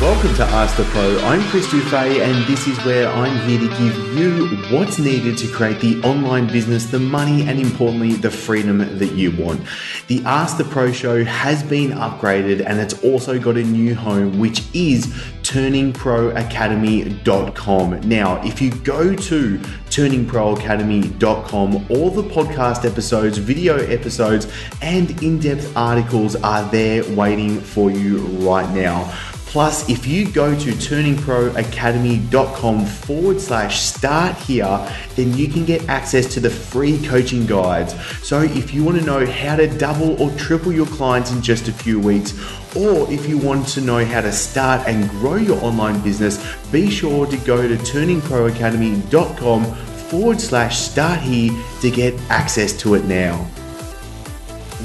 Welcome to Ask the Pro. I'm Chris Dufay, and this is where I'm here to give you what's needed to create the online business, the money, and importantly, the freedom that you want. The Ask the Pro show has been upgraded, and it's also got a new home, which is turningproacademy.com. Now, if you go to turningproacademy.com, all the podcast episodes, video episodes, and in-depth articles are there waiting for you right now. Plus, if you go to turningproacademy.com/start here, then you can get access to the free coaching guides. So if you want to know how to double or triple your clients in just a few weeks, or if you want to know how to start and grow your online business, be sure to go to turningproacademy.com/start here to get access to it now.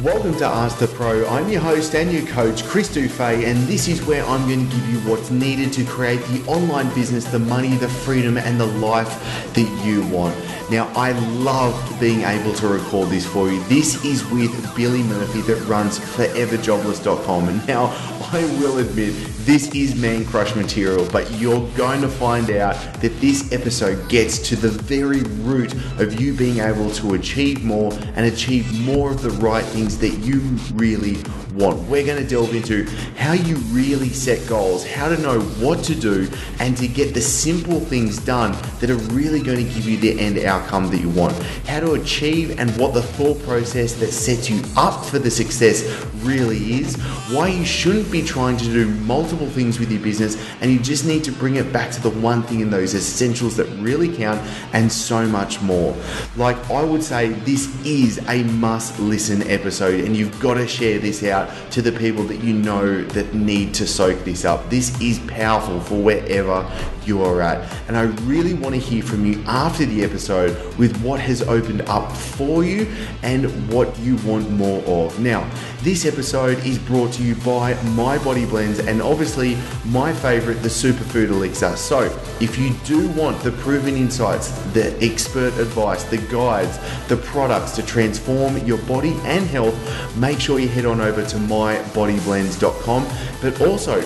Welcome to Ask the Pro. I'm your host and your coach, Chris Dufay, and this is where I'm going to give you what's needed to create the online business, the money, the freedom, and the life that you want. Now, I love being able to record this for you. This is with Billy Murphy that runs foreverjobless.com. And now, I will admit, this is man crush material, but you're going to find out that this episode gets to the very root of you being able to achieve more and achieve more of the right things that you really want. We're going to delve into how you really set goals, how to know what to do, and to get the simple things done that are really going to give you the end outcome that you want. How to achieve and what the thought process that sets you up for the success really is. Why you shouldn't be trying to do multiple things with your business, and you just need to bring it back to the one thing in those essentials that really count, and so much more. Like, I would say this is a must listen episode, and you've got to share this out to the people that you know that need to soak this up. This is powerful for wherever you are at, and I really want to hear from you after the episode with what has opened up for you and what you want more of. Now, this episode is brought to you by My Body Blends and obviously my favorite, the Superfood Elixir. So if you do want the proven insights, the expert advice, the guides, the products to transform your body and health, make sure you head on over to mybodyblends.com, but also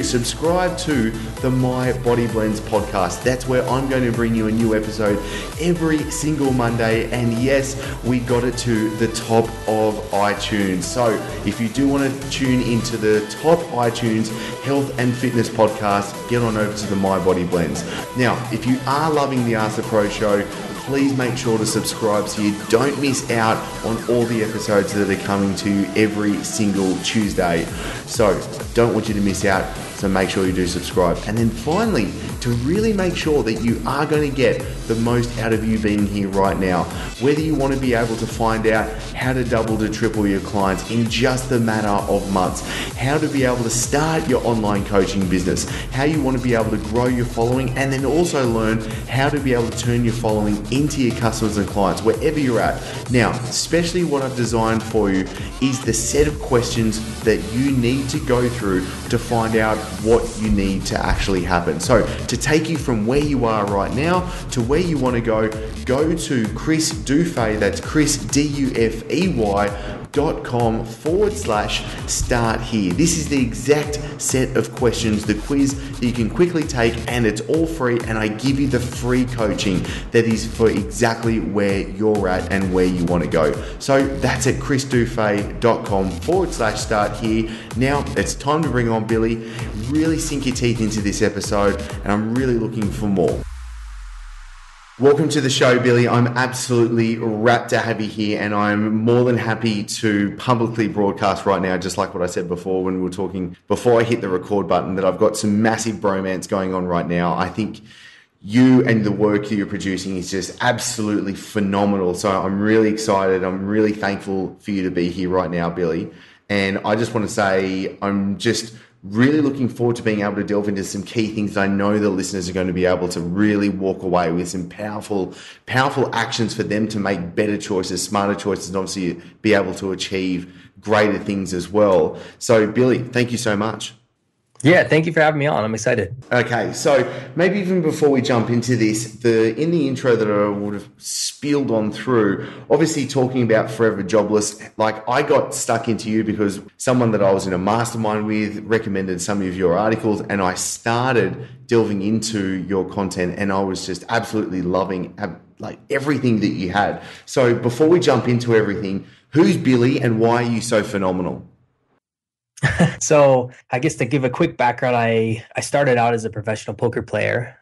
subscribe to the My Body Blends podcast. That's where I'm going to bring you a new episode every single Monday. And yes, we got it to the top of iTunes. So if you do want to tune into the top iTunes health and fitness podcast, get on over to the My Body Blends. Now, if you are loving the Ask the Pro show, please make sure to subscribe so you don't miss out on all the episodes that are coming to you every single Tuesday. So don't want you to miss out. So make sure you do subscribe. And then finally, to really make sure that you are going to get the most out of you being here right now, whether you want to be able to find out how to double to triple your clients in just a matter of months, how to be able to start your online coaching business, how you want to be able to grow your following, and then also learn how to be able to turn your following into your customers and clients wherever you're at. Now, especially what I've designed for you is the set of questions that you need to go through to find out what you need to actually happen. So to take you from where you are right now to where you want to go to Chris Dufay, that's Chris DUFEY.com/start here. This is the exact set of questions, the quiz that you can quickly take, and it's all free, and I give you the free coaching that is for exactly where you're at and where you want to go. So that's at chrisdufay.com/start here. Now it's time to bring on Billy. Really sink your teeth into this episode, and I'm really looking for more. Welcome to the show, Billy. I'm absolutely rapt to have you here, and I'm more than happy to publicly broadcast right now, just like what I said before when we were talking, before I hit the record button, that I've got some massive bromance going on right now. I think you and the work that you're producing is just absolutely phenomenal. So I'm really excited. I'm really thankful for you to be here right now, Billy. And I just want to say I'm just really looking forward to being able to delve into some key things that I know the listeners are going to be able to really walk away with some powerful actions for them to make better choices, smarter choices, and obviously be able to achieve greater things as well. So, Billy, thank you so much. Yeah, thank you for having me on. I'm excited. Okay, so maybe even before we jump into this, in the intro that I would have spilled on through, obviously talking about Forever Jobless, like I got stuck into you because someone that I was in a mastermind with recommended some of your articles, and I started delving into your content, and I was just absolutely loving like everything that you had. So before we jump into everything, who's Billy and why are you so phenomenal? So I guess to give a quick background, I started out as a professional poker player.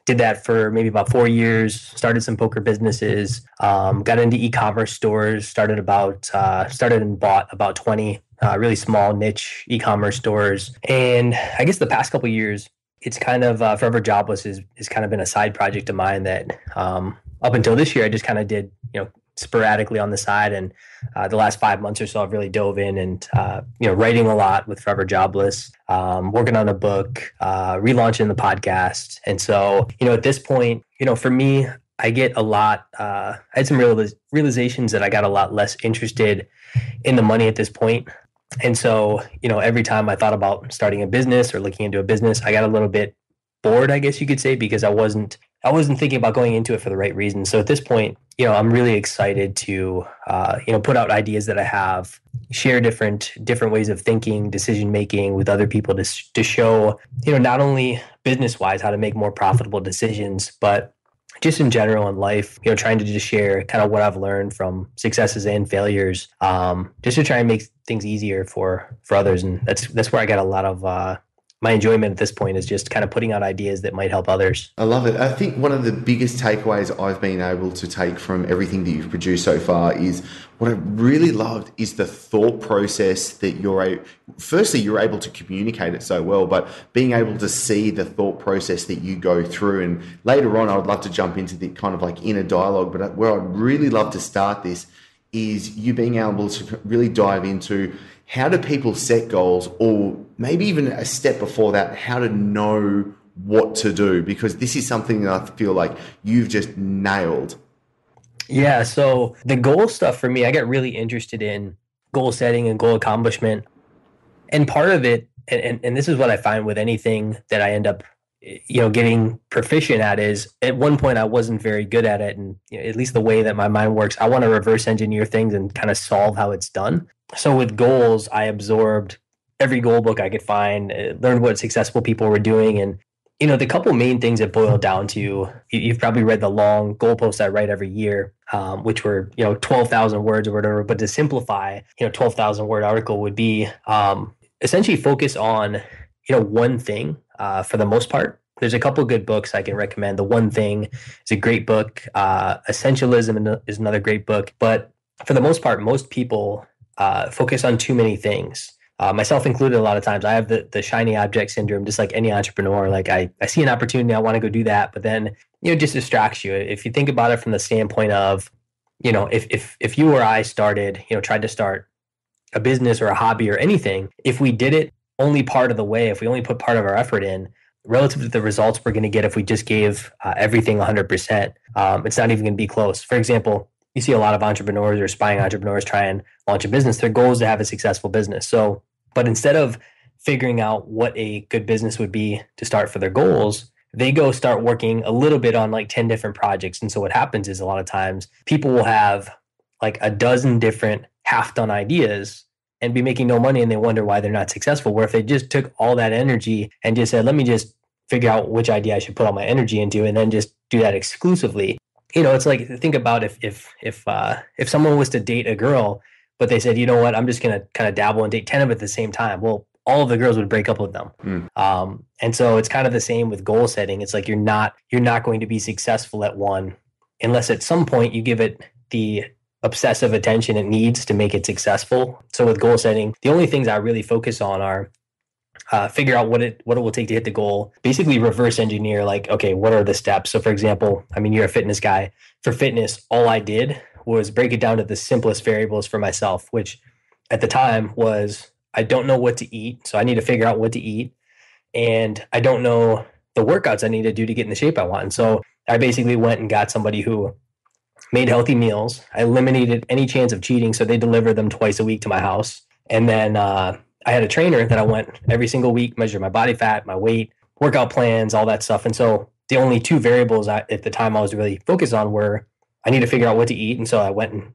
Did that for maybe about 4 years, started some poker businesses, got into e-commerce stores, started and bought about 20 really small niche e-commerce stores. And I guess the past couple of years, it's kind of Forever Jobless is kind of been a side project of mine that up until this year, I just kind of did, sporadically on the side. And the last 5 months or so, I've really dove in and, writing a lot with Forever Jobless, working on a book, relaunching the podcast. And so, at this point, for me, I get a lot, I had some realizations that I got a lot less interested in the money at this point. And so, every time I thought about starting a business or looking into a business, I got a little bit bored, I guess you could say, because I wasn't thinking about going into it for the right reasons. So at this point, I'm really excited to, put out ideas that I have, share different ways of thinking, decision making with other people to show, not only business wise how to make more profitable decisions, but just in general in life, trying to just share kind of what I've learned from successes and failures, just to try and make things easier for others. And that's where I got a lot of my enjoyment at this point, is just kind of putting out ideas that might help others. I love it. I think one of the biggest takeaways I've been able to take from everything that you've produced so far is what I really loved is the thought process that you're able to communicate it so well, but being able to see the thought process that you go through. And later on, I would love to jump into the kind of like inner dialogue, but where I'd really love to start this is you being able to really dive into how do people set goals, or maybe even a step before that, how to know what to do, because this is something that I feel like you've just nailed. Yeah, so the goal stuff for me, I get really interested in goal setting and goal accomplishment. And part of it, and this is what I find with anything that I end up getting proficient at, is at one point I wasn't very good at it. And at least the way that my mind works, I want to reverse engineer things and kind of solve how it's done. So with goals, I absorbed every goal book I could find, learned what successful people were doing. And, the couple main things that boil down to, you've probably read the long goal posts I write every year, which were, 12,000 words or whatever. But to simplify, 12,000 word article would be essentially focus on, one thing for the most part. There's a couple of good books I can recommend. The One Thing is a great book. Essentialism is another great book. But for the most part, most people focus on too many things, myself included. A lot of times I have the shiny object syndrome, just like any entrepreneur. Like I see an opportunity, I want to go do that, but then, it just distracts you. If you think about it from the standpoint of, if you or I started, tried to start a business or a hobby or anything, if we did it only part of the way, if we only put part of our effort in, relative to the results we're going to get if we just gave everything 100%, it's not even going to be close. For example, you see a lot of entrepreneurs or aspiring entrepreneurs try and launch a business. Their goal is to have a successful business. So, but instead of figuring out what a good business would be to start for their goals, they go start working a little bit on like 10 different projects. And so what happens is a lot of times people will have like a dozen different half-done ideas and be making no money, and they wonder why they're not successful. Where if they just took all that energy and just said, let me just figure out which idea I should put all my energy into and then just do that exclusively. It's like, think about if someone was to date a girl, but they said, you know what, I'm just going to kind of dabble and date 10 of them at the same time. Well, all of the girls would break up with them. And so it's kind of the same with goal setting. It's like you're not going to be successful at one unless at some point you give it the obsessive attention it needs to make it successful. So with goal setting, the only things I really focus on are figure out what it will take to hit the goal, basically reverse engineer, like, okay, what are the steps? So for example, you're a fitness guy. For fitness, all I did was break it down to the simplest variables for myself, which at the time was, I don't know what to eat. So I need to figure out what to eat. And I don't know the workouts I need to do to get in the shape I want. And so I basically went and got somebody who made healthy meals. I eliminated any chance of cheating. So they delivered them twice a week to my house. And then I I had a trainer that I went every single week, measured my body fat, my weight, workout plans, all that stuff. And so the only two variables at the time I was really focused on were I need to figure out what to eat. And so I went and,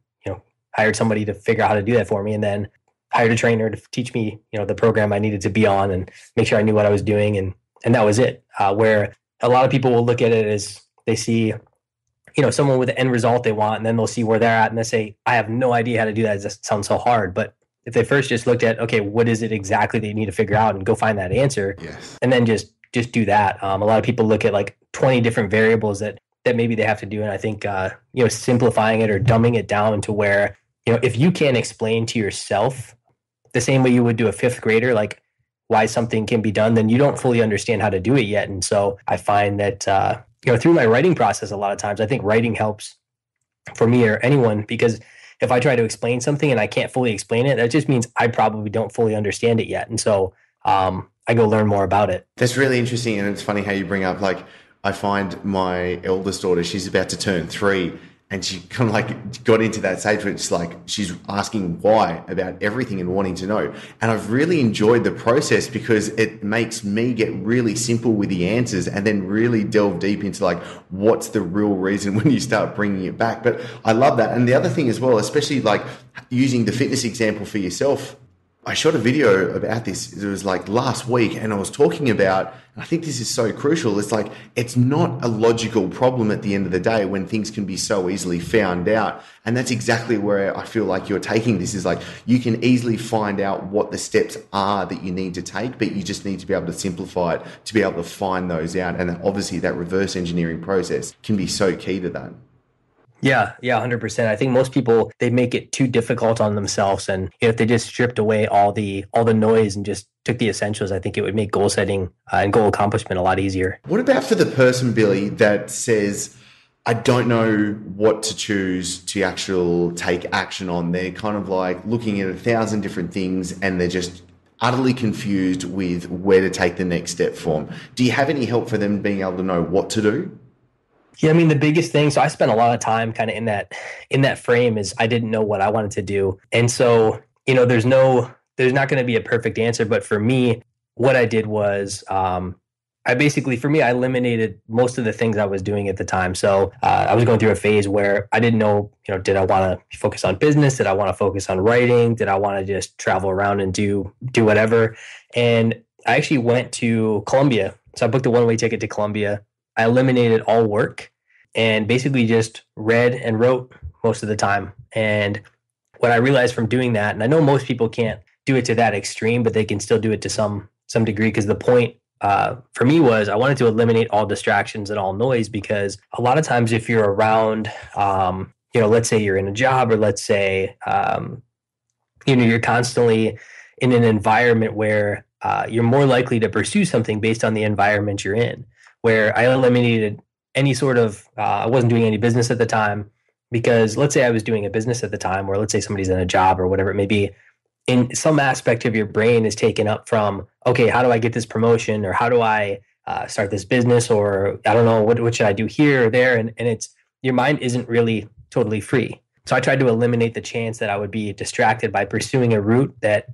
hired somebody to figure out how to do that for me, and then hired a trainer to teach me, the program I needed to be on and make sure I knew what I was doing. And that was it. Where a lot of people will look at it as they see, someone with the end result they want, and then they'll see where they're at and they say, I have no idea how to do that. It just sounds so hard. But if they first just looked at, okay, what is it exactly that you need to figure out and go find that answer, Yes. and then just do that. A lot of people look at like 20 different variables that maybe they have to do. And I think, simplifying it or dumbing it down to where, if you can't explain to yourself the same way you would do a fifth grader, like why something can be done, then you don't fully understand how to do it yet. And so I find that, through my writing process, a lot of times I think writing helps for me or anyone, because if I try to explain something and I can't fully explain it, that just means I probably don't fully understand it yet. And so I go learn more about it. That's really interesting. And it's funny how you bring up, like, I find my eldest daughter, she's about to turn 3, and she kind of like got into that stage where it's like she's asking why about everything and wanting to know. And I've really enjoyed the process because it makes me get really simple with the answers and then really delve deep into like what's the real reason when you start bringing it back. But I love that. And the other thing as well, especially like using the fitness example for yourself, I shot a video about this. It was like last week, and I was talking about, I think this is so crucial. It's like, it's not a logical problem at the end of the day when things can be so easily found out. And that's exactly where I feel like you're taking this, is like, you can easily find out what the steps are that you need to take, but you just need to be able to simplify it to be able to find those out. And obviously that reverse engineering process can be so key to that. Yeah, 100%. I think most people, they make it too difficult on themselves, and if they just stripped away all the noise and just took the essentials, I think it would make goal setting and goal accomplishment a lot easier. What about for the person, Billy, that says, I don't know what to choose to actually take action on? They're kind of like looking at 1,000 different things and they're just utterly confused with where to take the next step from. Do you have any help for them being able to know what to do? Yeah, I mean, the biggest thing, so I spent a lot of time kind of in that frame, is I didn't know what I wanted to do. And so, there's not going to be a perfect answer, but for me, what I did was, I eliminated most of the things I was doing at the time. So I was going through a phase where I didn't know, did I want to focus on business? Did I want to focus on writing? Did I want to just travel around and do whatever? And I actually went to Colombia. So I booked a one-way ticket to Colombia. I eliminated all work and basically just read and wrote most of the time. And what I realized from doing that, and I know most people can't do it to that extreme, but they can still do it to some degree, because the point for me was I wanted to eliminate all distractions and all noise, because a lot of times if you're around, let's say you're in a job, or let's say, you're constantly in an environment where you're more likely to pursue something based on the environment you're in. Where I eliminated any sort of, I wasn't doing any business at the time, because let's say I was doing a business at the time, or let's say somebody's in a job or whatever it may be, in some aspect of your brain is taken up from, okay, how do I get this promotion, or how do I start this business, or I don't know, what should I do here or there? And it's, your mind isn't really totally free. So I tried to eliminate the chance that I would be distracted by pursuing a route that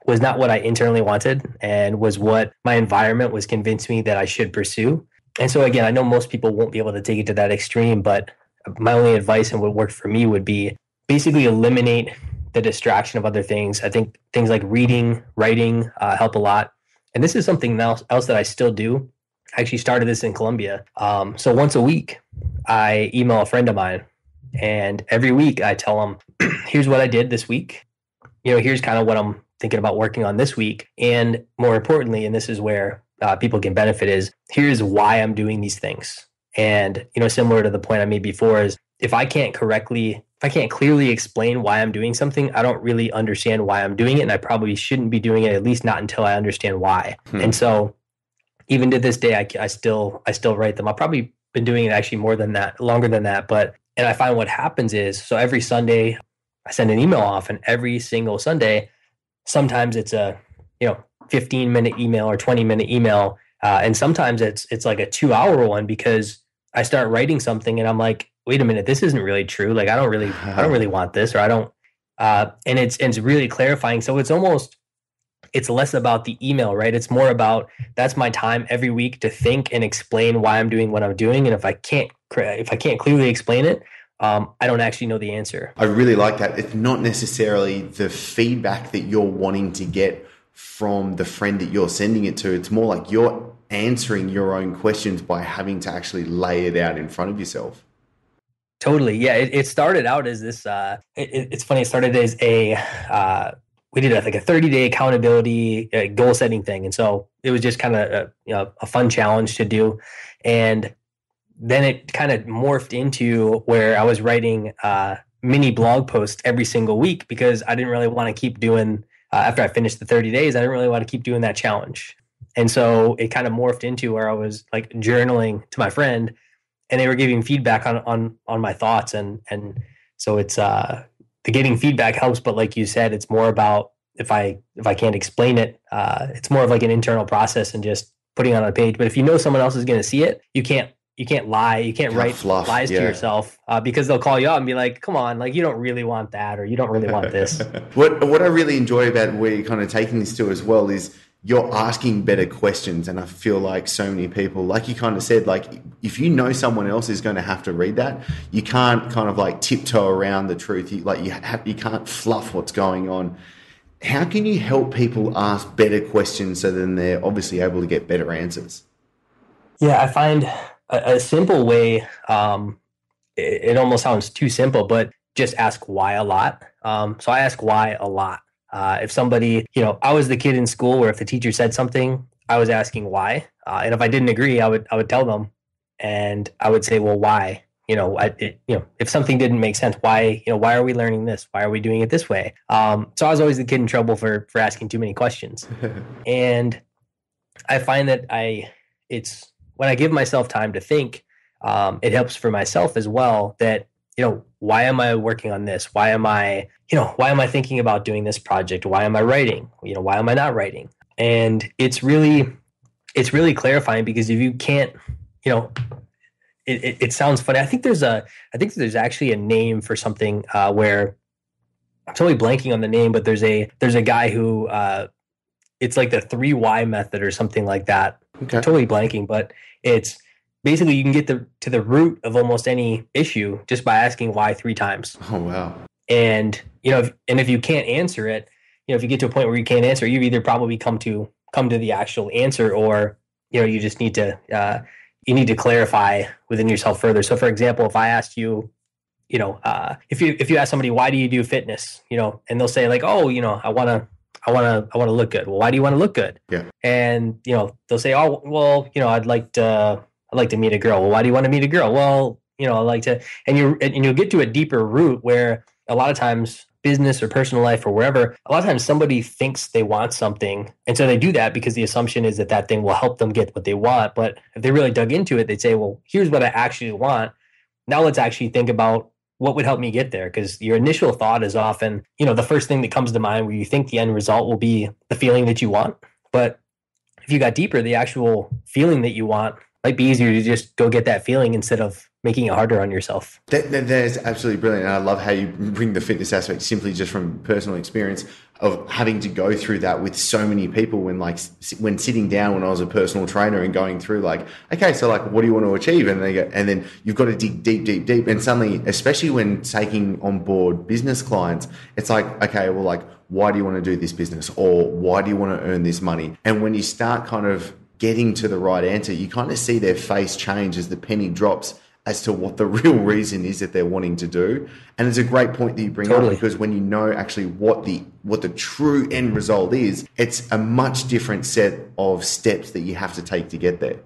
was not what I internally wanted and was what my environment was convincing me that I should pursue. And so again, I know most people won't be able to take it to that extreme, but my only advice and what worked for me would be basically eliminate the distraction of other things. I think things like reading, writing help a lot. And this is something else that I still do. I actually started this in Colombia. So once a week, I email a friend of mine, and every week I tell them, here's what I did this week. Here's kind of what I'm thinking about working on this week. And more importantly, and this is where people can benefit, is here's why I'm doing these things. And, similar to the point I made before, is if I can't clearly explain why I'm doing something, I don't really understand why I'm doing it. And I probably shouldn't be doing it, at least not until I understand why. And so even to this day, I still write them. I've probably been doing it actually longer than that. And I find what happens is, so every Sunday I send an email off, and every single Sunday, sometimes it's a 15-minute email or 20-minute email, and sometimes it's like a 2-hour one, because I start writing something and I'm like, wait a minute, this isn't really true. Like I don't really want this, or I don't. And it's really clarifying. So it's almost it's less about the email, right? It's more about that's my time every week to think and explain why I'm doing what I'm doing. And if I can't clearly explain it, I don't actually know the answer. I really like that. It's not necessarily the feedback that you're wanting to get from the friend that you're sending it to. It's more like you're answering your own questions by having to actually lay it out in front of yourself. Totally. Yeah. It started out as this, it's funny. It started as we did like a 30-day accountability goal setting thing. And so it was just kind of a fun challenge to do. And then it kind of morphed into where I was writing mini blog posts every single week because I didn't really want to keep doing, after I finished the 30 days, I didn't really want to keep doing that challenge. And so it kind of morphed into where I was like journaling to my friend and they were giving feedback on my thoughts. And so it's, the getting feedback helps, but like you said, it's more about if I can't explain it, it's more of like an internal process and just putting it on a page. But if you know someone else is going to see it, you can't lie, you can't write fluff, lies to yourself because they'll call you up and be like, "Come on, like you don't really want that, or you don't really want this." What I really enjoy about where you're kind of taking this to as well is you're asking better questions. And I feel like so many people, like you kind of said, like if you know someone else is going to have to read that, you can't kind of like tiptoe around the truth. You can't fluff what's going on. How can you help people ask better questions so then they're obviously able to get better answers? Yeah, I find a simple way, it almost sounds too simple, but just ask why a lot. So I ask why a lot. If somebody, I was the kid in school where if the teacher said something, I was asking why. And if I didn't agree, I would tell them and I would say, well, why? If something didn't make sense, why are we learning this? Why are we doing it this way? So I was always the kid in trouble for asking too many questions. And I find that it's when I give myself time to think, it helps for myself as well that, why am I working on this? Why am I thinking about doing this project? Why am I writing? Why am I not writing? And it's really clarifying because if you can't, it sounds funny. I think there's actually a name for something where I'm totally blanking on the name, but there's a guy who it's like the 3 why method or something like that. Okay. I'm totally blanking, but it's basically you can get to the root of almost any issue just by asking why 3 times. Oh, wow. And, if you can't answer it, if you get to a point where you can't answer, you've either probably come to the actual answer or, you just need to, you need to clarify within yourself further. So for example, if I asked you, if you ask somebody, why do you do fitness, and they'll say like, oh, I want to look good. Well, why do you want to look good? Yeah. And, they'll say, oh, well, I'd like to meet a girl. Well, why do you want to meet a girl? Well, I like to, and you'll get to a deeper root where a lot of times business or personal life or wherever, a lot of times somebody thinks they want something. And so they do that because the assumption is that thing will help them get what they want. But if they really dug into it, they'd say, well, here's what I actually want. Now let's actually think about what would help me get there. Because your initial thought is often, the first thing that comes to mind where you think the end result will be the feeling that you want. But if you got deeper, the actual feeling that you want might be easier to just go get that feeling instead of making it harder on yourself. That is absolutely brilliant. And I love how you bring the fitness aspect simply just from personal experience of having to go through that with so many people when sitting down when I was a personal trainer and going through like, okay, so like, what do you want to achieve? And then you've got to dig deep. And suddenly, especially when taking on board business clients, it's like, okay, well, like, why do you want to do this business? Or why do you want to earn this money? And when you start kind of getting to the right answer, you kind of see their face change as the penny drops as to what the real reason is that they're wanting to do. And it's a great point that you bring up because when you know actually what the true end result is, it's a much different set of steps that you have to take to get there.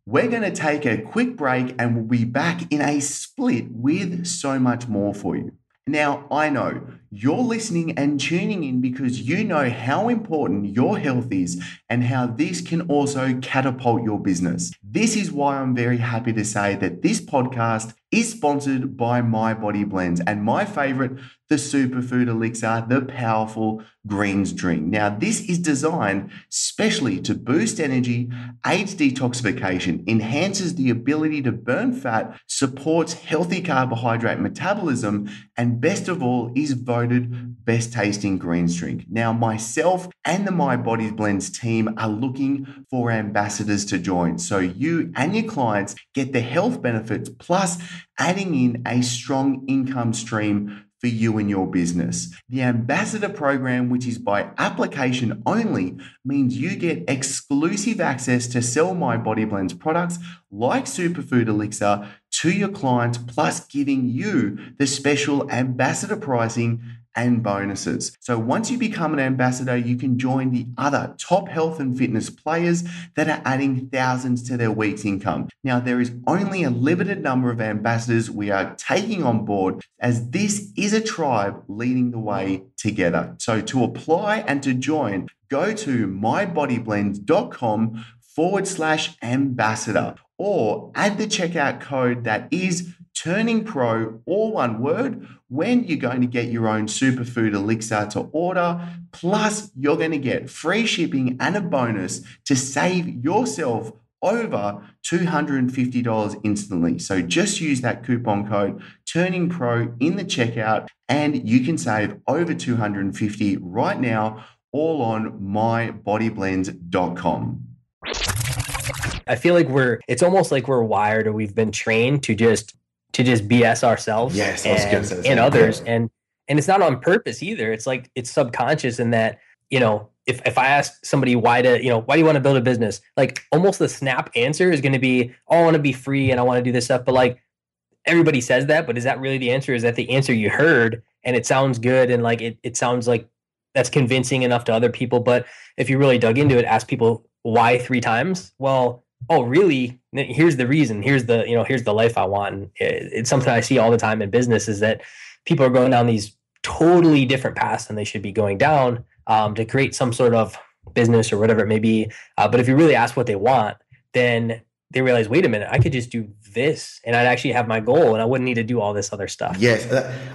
We're going to take a quick break and we'll be back in a split with so much more for you. Now, I know you're listening and tuning in because you know how important your health is and how this can also catapult your business. This is why I'm very happy to say that this podcast is sponsored by My Body Blends and my favorite, the Superfood Elixir, the powerful greens drink. Now, this is designed specially to boost energy, aids detoxification, enhances the ability to burn fat, supports healthy carbohydrate metabolism, and best of all, is voted best tasting greens drink. Now, myself and the My Body Blends team are looking for ambassadors to join. So you and your clients get the health benefits plus adding in a strong income stream for you and your business. The ambassador program, which is by application only, means you get exclusive access to sell My Body Blends products like Superfood Elixir to your clients, plus giving you the special ambassador pricing and bonuses. So once you become an ambassador, you can join the other top health and fitness players that are adding thousands to their week's income. Now, there is only a limited number of ambassadors we are taking on board, as this is a tribe leading the way together. So to apply and to join, go to mybodyblends.com/ambassador or add the checkout code that is Turning Pro, all one word, when you're going to get your own Superfood Elixir to order. Plus, you're going to get free shipping and a bonus to save yourself over $250 instantly. So just use that coupon code Turning Pro in the checkout and you can save over $250 right now, all on mybodyblends.com. I feel like it's almost like we're wired, or we've been trained to just BS ourselves and others. And it's not on purpose either. It's like, it's subconscious in that, if I ask somebody why do you want to build a business? Like, almost the snap answer is going to be, oh, I want to be free and I want to do this stuff. But like, everybody says that, but is that really the answer? Is that the answer you heard? And it sounds good. And like, it sounds like that's convincing enough to other people. But if you really dug into it, ask people why 3 times. Well, oh, really? Here's the reason. Here's the life I want. And it's something I see all the time in business, is that people are going down these totally different paths than they should be going down to create some sort of business or whatever it may be. But if you really ask what they want, then they realize, wait a minute, I could just do this and I'd actually have my goal and I wouldn't need to do all this other stuff. Yes.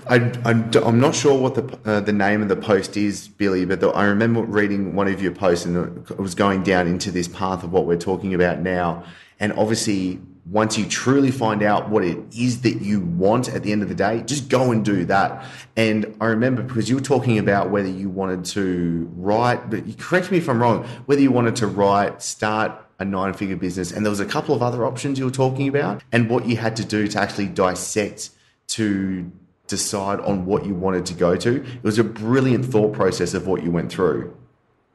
I'm not sure what the name of the post is, Billy, but I remember reading one of your posts and it was going down into this path of what we're talking about now. And obviously, once you truly find out what it is that you want at the end of the day, just go and do that. And I remember, because you were talking about whether you wanted to write, but correct me if I'm wrong, whether you wanted to start a 9-figure business, and there was a couple of other options you were talking about, and what you had to do to actually dissect to decide on what you wanted to go to. It was a brilliant thought process of what you went through.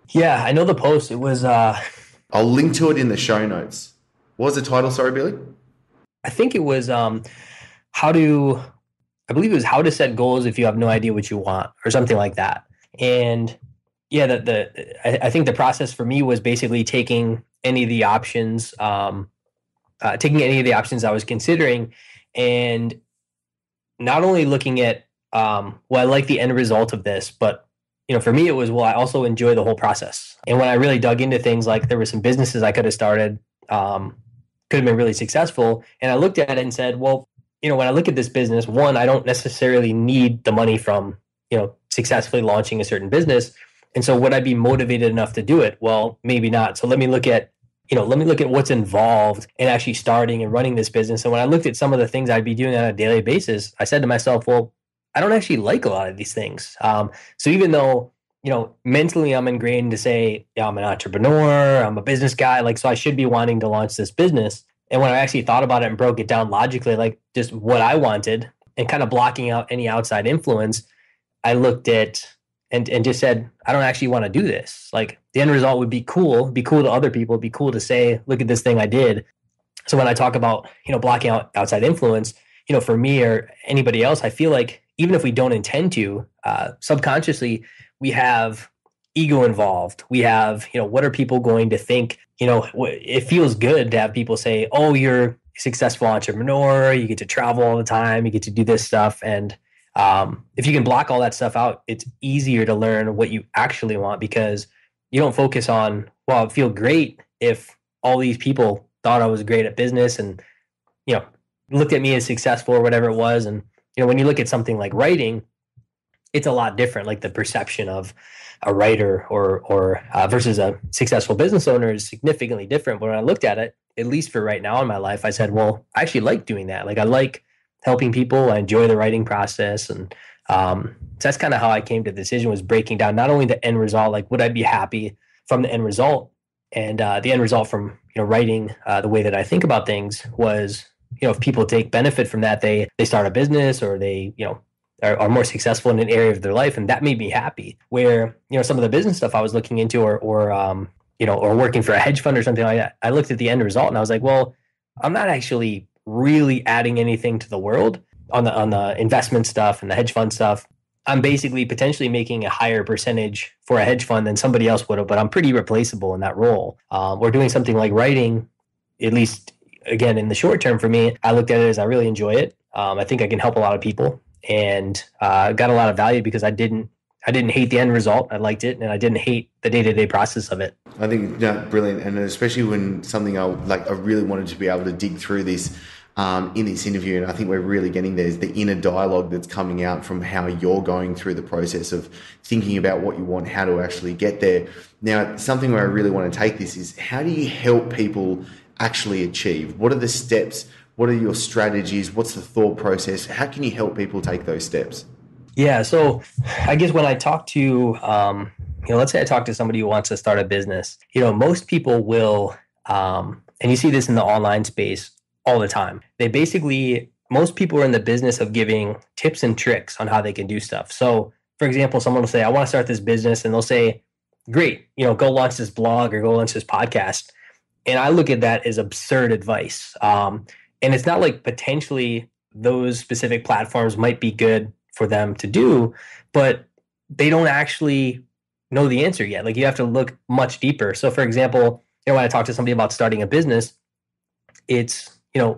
Yeah, I know the post. It was I'll link to it in the show notes. What was the title? Sorry, Billy. I think it was how to set goals if you have no idea what you want, or something like that. And yeah, I think the process for me was basically taking any of the options I was considering, and not only looking at I like the end result of this, but for me it was, I also enjoy the whole process. And when I really dug into things, like there were some businesses I could have started, could have been really successful, and I looked at it and said, well, when I look at this business, one, I don't necessarily need the money from successfully launching a certain business. And so would I be motivated enough to do it? Well, maybe not. So let me look at what's involved in actually starting and running this business. And when I looked at some of the things I'd be doing on a daily basis, I said to myself, well, I don't actually like a lot of these things. So even though, mentally I'm ingrained to say, yeah, I'm an entrepreneur, I'm a business guy, like, so I should be wanting to launch this business. And when I actually thought about it and broke it down logically, like just what I wanted and kind of blocking out any outside influence, I looked at and just said, I don't actually want to do this. Like, the end result would be cool to other people. It'd be cool to say, look at this thing I did. So when I talk about, blocking out outside influence, for me or anybody else, I feel like even if we don't intend to, subconsciously, we have ego involved. We have, what are people going to think? It feels good to have people say, oh, you're a successful entrepreneur. You get to travel all the time. You get to do this stuff. And if you can block all that stuff out, it's easier to learn what you actually want, because you don't focus on, well, it'd feel great if all these people thought I was great at business and, looked at me as successful or whatever it was. And, when you look at something like writing, it's a lot different. Like the perception of a writer or versus a successful business owner is significantly different. But when I looked at it, at least for right now in my life, I said, well, I actually like doing that. Like I like helping people. I enjoy the writing process. And so that's kind of how I came to the decision, was breaking down not only the end result, like would I be happy from the end result, and the end result from writing the way that I think about things was, if people take benefit from that, they start a business or they are more successful in an area of their life, and that made me happy. Where some of the business stuff I was looking into, or working for a hedge fund or something like that, I looked at the end result and I was like, well, I'm not actually really adding anything to the world on the investment stuff and the hedge fund stuff. I'm basically potentially making a higher percentage for a hedge fund than somebody else would have, but I'm pretty replaceable in that role. Or doing something like writing, at least again in the short term for me, I looked at it as I really enjoy it. I think I can help a lot of people, and got a lot of value because I didn't hate the end result. I liked it, and I didn't hate the day-to-day process of it. I think brilliant, and especially when something I really wanted to be able to dig through this in this interview, and I think we're really getting there, is the inner dialogue that's coming out from how you're going through the process of thinking about what you want, how to actually get there. Now, something where I really want to take this is, how do you help people actually achieve? What are the steps? What are your strategies? What's the thought process? How can you help people take those steps? Yeah, so I guess when I talk to, let's say I talk to somebody who wants to start a business, most people will, and you see this in the online space all the time. Most people are in the business of giving tips and tricks on how they can do stuff. So, for example, someone will say, I want to start this business, and they'll say, great, go launch this blog or go launch this podcast. And I look at that as absurd advice. And it's not like potentially those specific platforms might be good for them to do, but they don't actually know the answer yet. Like you have to look much deeper. So for example, when I talk to somebody about starting a business, it's,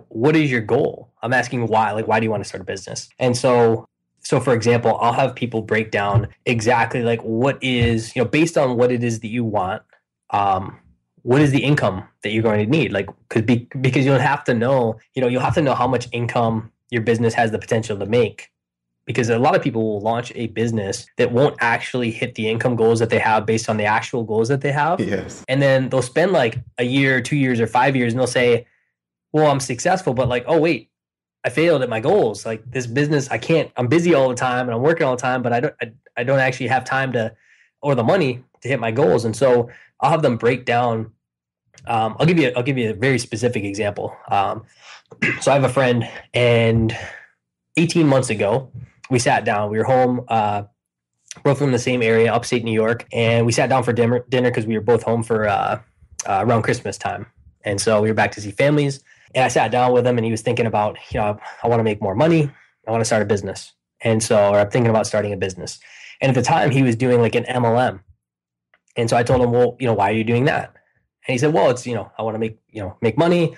what is your goal? I'm asking why, like, why do you want to start a business? And so for example, I'll have people break down exactly like what is, based on what it is that you want, what is the income that you're going to need? Like, because you'll have to know, you'll have to know how much income your business has the potential to make. Because a lot of people will launch a business that won't actually hit the income goals that they have based on the actual goals that they have. Yes. And then they'll spend like a year, 2 years, or 5 years, and they'll say, well, I'm successful, but like, oh, wait, I failed at my goals. Like this business, I'm busy all the time and I'm working all the time, but I don't actually have time or the money to hit my goals. And so I'll have them break down. I'll give you a very specific example. So I have a friend, and 18 months ago, we sat down. We were home, both from the same area, upstate New York, and we sat down for dinner because we were both home for around Christmas time. And so we were back to see families. And I sat down with him, and he was thinking about, I want to make more money. I want to start a business. And so, or I'm thinking about starting a business. And at the time, he was doing like an MLM. And so I told him, well, why are you doing that? And he said, well, it's, I want to make money.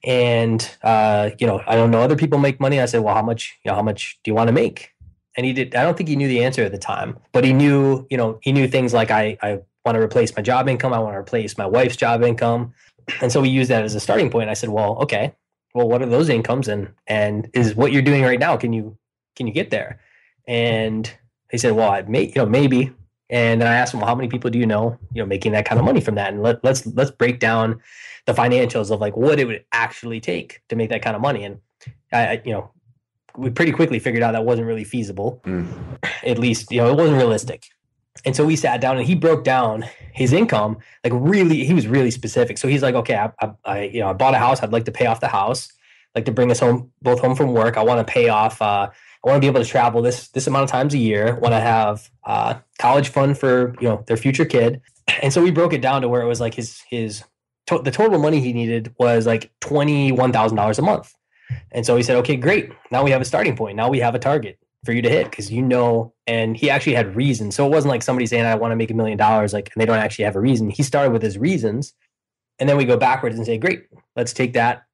And, I don't know, other people make money. I said, well, how much do you want to make? And I don't think he knew the answer at the time, but he knew things like I want to replace my job income. I want to replace my wife's job income. And so we used that as a starting point. I said, well, okay, well, what are those incomes? And is what you're doing right now, can you get there? And he said, well, maybe. And then I asked him, well, how many people do you know making that kind of money from that? And let's break down the financials of like what it would actually take to make that kind of money. And we pretty quickly figured out that wasn't really feasible. At least, it wasn't realistic. And so we sat down and he broke down his income, like really, he was really specific. So he's like, okay, I bought a house. I'd like to pay off the house, like to bring us both home from work. I want to pay off, I want to be able to travel this amount of times a year. I want to have college fund for their future kid. And so we broke it down to where it was like the total money he needed was like $21,000 a month. And so he said, okay, great. Now we have a starting point. Now we have a target for you to hit, because and he actually had reasons. So it wasn't like somebody saying, I want to make $1 million, like, and they don't actually have a reason. He started with his reasons, and then we go backwards and say, great, let's take that.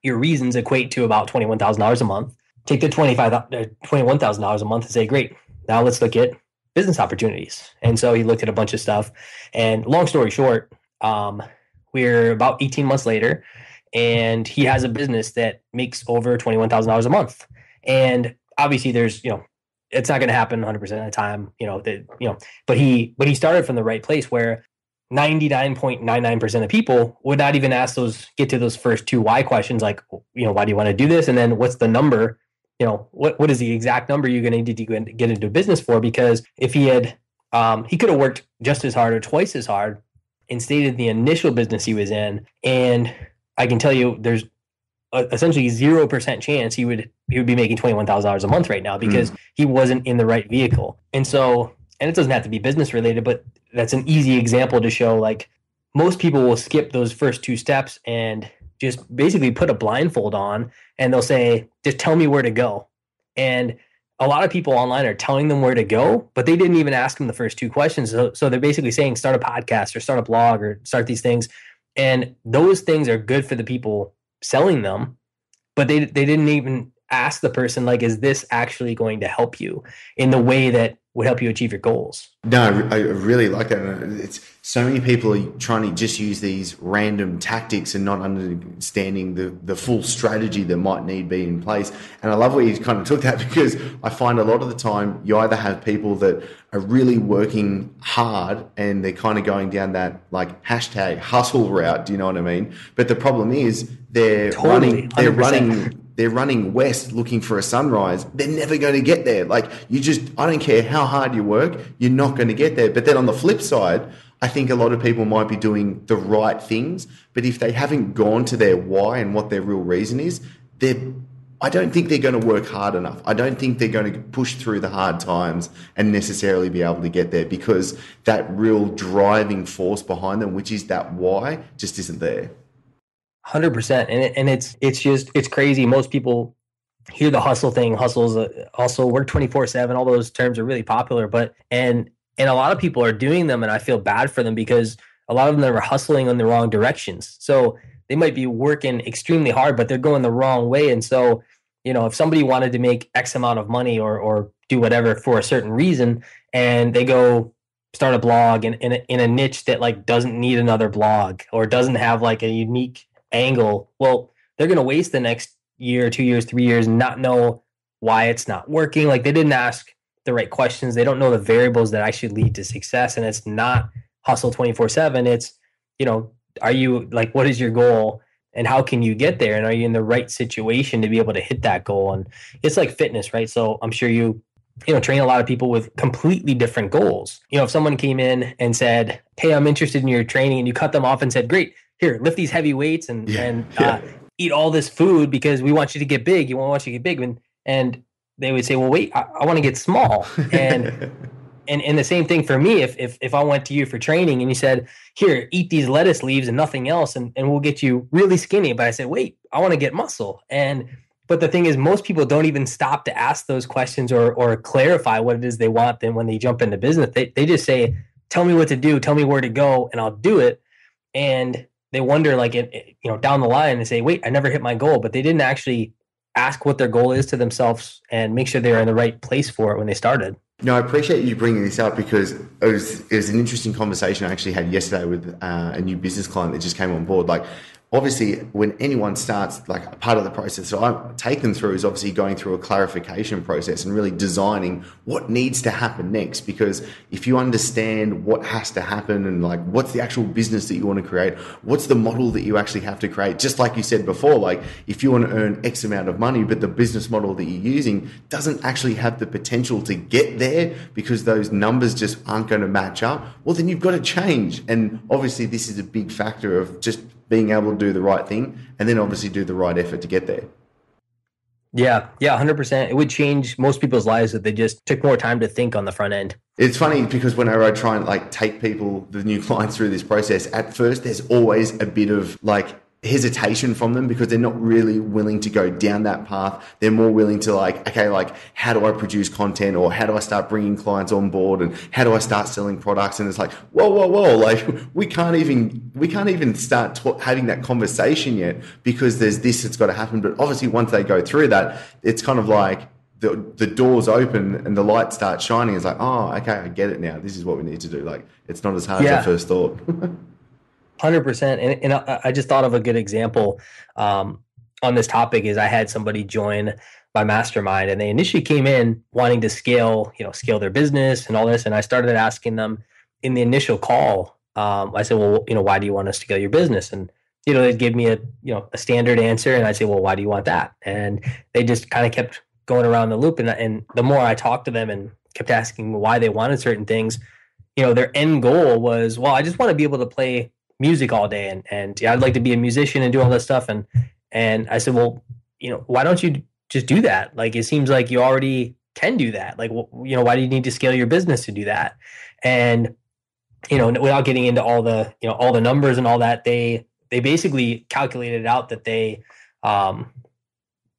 Your reasons equate to about $21,000 a month. Take the $21,000 a month and say, great, now let's look at business opportunities. And so he looked at a bunch of stuff, and long story short, we're about 18 months later, and he has a business that makes over $21,000 a month. And obviously there's, it's not going to happen 100% of the time, but he started from the right place where 99.99% of people would not even get to those first two why questions, like, why do you want to do this? And then what's the number? What is the exact number you're going to need to get into business for? Because if he had, he could have worked just as hard or twice as hard and stayed in the initial business he was in. And I can tell you there's essentially 0% chance he would be making $21,000 a month right now because he wasn't in the right vehicle. And so, and it doesn't have to be business related, but that's an easy example to show, like, most people will skip those first two steps and just basically put a blindfold on, and they'll say, just tell me where to go. And a lot of people online are telling them where to go, but they didn't even ask them the first two questions. So they're basically saying, start a podcast or start a blog or start these things. And those things are good for the people selling them, but they didn't even ask the person, like, is this actually going to help you in the way that would help you achieve your goals? No, I really like that. It's so many people are trying to just use these random tactics and not understanding the full strategy that might need be in place. And I love where you kind of took that, because I find a lot of the time you either have people that are really working hard and they're kind of going down that, like, hashtag hustle route. Do you know what I mean? But the problem is they're running west looking for a sunrise. They're never going to get there. Like, I don't care how hard you work, you're not going to get there. But then on the flip side, I think a lot of people might be doing the right things, but if they haven't gone to their why and what their real reason is, I don't think they're going to work hard enough. I don't think they're going to push through the hard times and necessarily be able to get there, because that real driving force behind them, which is that why, just isn't there. 100%. And it's crazy. Most people hear the hustle thing. Hustle's also work 24/7. All those terms are really popular, but and a lot of people are doing them, and I feel bad for them because a lot of them are hustling in the wrong directions. So they might be working extremely hard, but they're going the wrong way. And so, if somebody wanted to make X amount of money or do whatever for a certain reason, and they go start a blog in a niche that, like, doesn't need another blog or doesn't have, like, a unique angle, well, they're going to waste the next year, 2 years, 3 years, and not know why it's not working. Like, they didn't ask the right questions. They don't know the variables that actually lead to success. And it's not hustle 24/7. It's, are you, like, what is your goal and how can you get there? And are you in the right situation to be able to hit that goal? And it's like fitness, right? So I'm sure you train a lot of people with completely different goals. If someone came in and said, hey, I'm interested in your training, and you cut them off and said, great, here, lift these heavy weights and eat all this food because we want you to get big. Want you to get big. And they would say, well, wait, I want to get small. And and the same thing for me, if I went to you for training and you said, here, eat these lettuce leaves and nothing else, and we'll get you really skinny. But I said, wait, I want to get muscle. But the thing is, most people don't even stop to ask those questions or clarify what it is they want. Then when they jump into business, they just say, tell me what to do, tell me where to go, and I'll do it. And they wonder, like, down the line, they say, wait, I never hit my goal, but they didn't actually ask what their goal is to themselves and make sure they're in the right place for it when they started. No, I appreciate you bringing this up, because it was an interesting conversation I actually had yesterday with a new business client that just came on board. Like, obviously, when anyone starts, like, part of the process that I take them through is obviously going through a clarification process and really designing what needs to happen next. Because if you understand what has to happen and, like, what's the actual business that you want to create, what's the model that you actually have to create, just like you said before, like, if you want to earn X amount of money, but the business model that you're using doesn't actually have the potential to get there because those numbers just aren't going to match up, well, then you've got to change. And obviously, this is a big factor of just being able to do the right thing and then obviously do the right effort to get there. Yeah, 100%. It would change most people's lives if they just took more time to think on the front end. It's funny because whenever I try and, like, take people, the new clients, through this process, at first there's always a bit of, like, hesitation from them because they're not really willing to go down that path. They're more willing to, like, okay, like, how do I produce content, or how do I start bringing clients on board, and how do I start selling products? And it's like, whoa, like, we can't even start having that conversation yet because there's this that's got to happen. But obviously, once they go through that, it's kind of like the doors open and the light starts shining. It's like, oh, okay, I get it now. This is what we need to do. Like, it's not as hard as I first thought. 100%. And I just thought of a good example on this topic is I had somebody join my mastermind, and they initially came in wanting to scale their business and all this. And I started asking them in the initial call, I said, well, why do you want to scale your business? And, they'd give me a standard answer. And I'd say, well, why do you want that? And they just kind of kept going around the loop. And the more I talked to them and kept asking why they wanted certain things, their end goal was, well, I just want to be able to play music all day. And I'd like to be a musician and do all this stuff. And I said, well, why don't you just do that? Like, it seems like you already can do that. Like, why do you need to scale your business to do that? And, without getting into all the numbers and all that, they basically calculated out that they,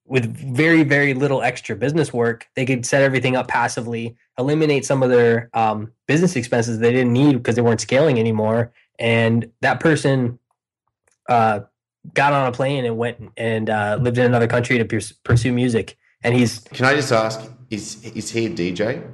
with very, very little extra business work, they could set everything up passively, eliminate some of their business expenses they didn't need because they weren't scaling anymore. And that person got on a plane and went and lived in another country to pursue music. And Can I just ask, is he a DJ?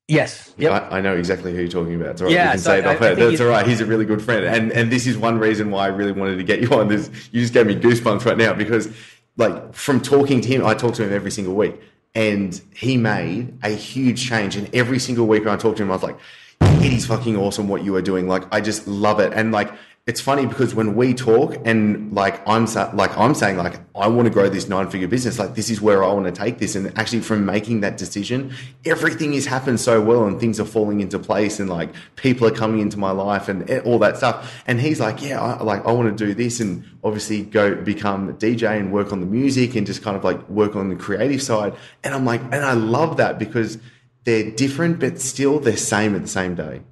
Yes. Yep. I know exactly who you're talking about. It's all right. Yeah, you can say it off air. That's all right. He's a really good friend. And this is one reason why I really wanted to get you on this. You just gave me goosebumps right now because, like, from talking to him, I talk to him every single week. And he made a huge change. And every single week when I talked to him, I was like, it is fucking awesome what you are doing. Like, I just love it. And, like, it's funny because when we talk and I'm saying I want to grow this 9-figure business, like this is where I want to take this. And actually from making that decision, everything has happened so well and things are falling into place and like people are coming into my life and all that stuff. And he's like, yeah, I want to do this and obviously go become a DJ and work on the music and just kind of like work on the creative side. And I'm like, and I love that because they're different, but still they're same at the same day.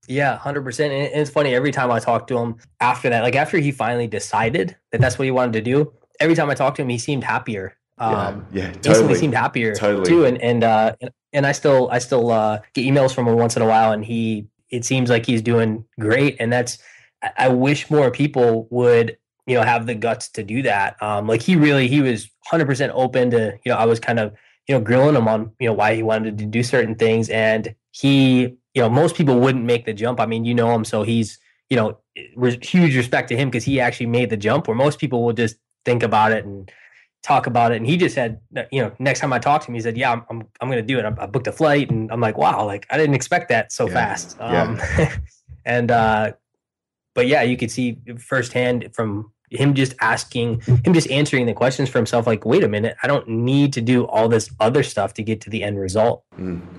Yeah, 100%. And it's funny, every time I talk to him after that, like after he finally decided that that's what he wanted to do, every time I talk to him, he seemed happier. Totally. Instantly seemed happier too. And I still get emails from him once in a while, and it seems like he's doing great. And I wish more people would, have the guts to do that. Like he was 100% open to, I was kind of, grilling him on, why he wanted to do certain things. And he, most people wouldn't make the jump. I mean, him, so he's, huge respect to him because he actually made the jump where most people will just think about it and talk about it. And he just said, next time I talked to him, he said, yeah, I'm going to do it. I booked a flight, and I'm like, wow, like I didn't expect that so fast. And, but yeah, you could see firsthand from him just answering the questions for himself, like, wait a minute, I don't need to do all this other stuff to get to the end result.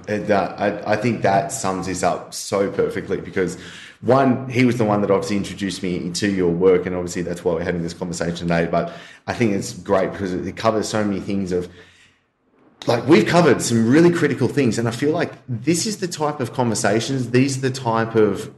I think that sums this up so perfectly because one, he was the one that obviously introduced me into your work, and obviously that's why we're having this conversation today. But I think it's great because it covers so many things of, like, we've covered some really critical things, and I feel like this is the type of conversations, these are the type of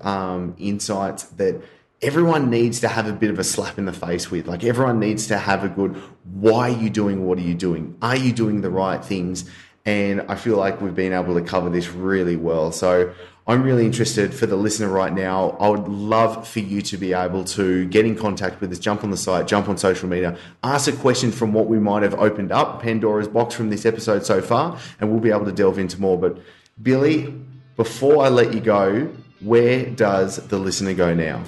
insights that everyone needs to have a bit of a slap in the face with. Like, everyone needs to have a good, why are you doing what are you doing? Are you doing the right things? And I feel like we've been able to cover this really well. So I'm really interested for the listener right now. I would love for you to be able to get in contact with us, jump on the site, jump on social media, ask a question from what we might have opened up, Pandora's box from this episode so far, and we'll be able to delve into more. But Billy, before I let you go, where does the listener go now?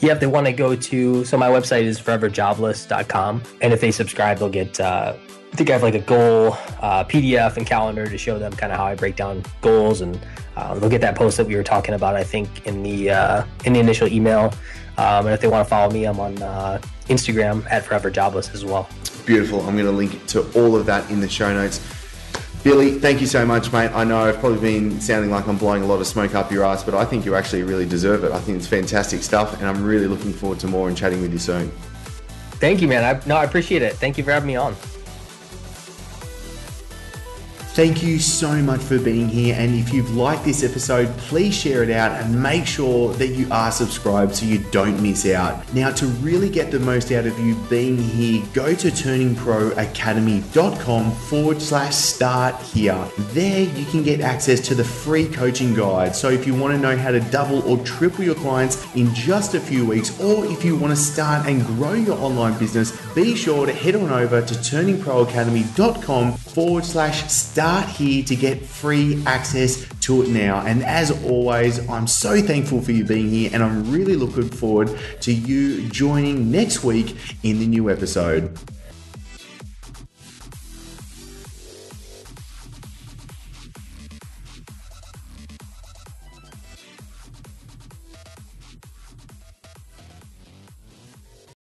Yeah, if they want to go to, so my website is foreverjobless.com. And if they subscribe, they'll get, I think I have like a goal PDF and calendar to show them kind of how I break down goals. And they'll get that post that we were talking about, I think, in the initial email. And if they want to follow me, I'm on Instagram at Forever Jobless as well. Beautiful. I'm going to link to all of that in the show notes. Billy, thank you so much, mate. I know I've probably been sounding like I'm blowing a lot of smoke up your ass, but I think you actually really deserve it. I think it's fantastic stuff, and I'm really looking forward to more and chatting with you soon. Thank you, man. I appreciate it. Thank you for having me on. Thank you so much for being here, and if you've liked this episode, please share it out and make sure that you are subscribed so you don't miss out. Now, to really get the most out of you being here, go to turningproacademy.com/start here. There you can get access to the free coaching guide. So if you want to know how to double or triple your clients in just a few weeks, or if you want to start and grow your online business, be sure to head on over to turningproacademy.com/start start here to get free access to it now. And as always, I'm so thankful for you being here, and I'm really looking forward to you joining next week in the new episode.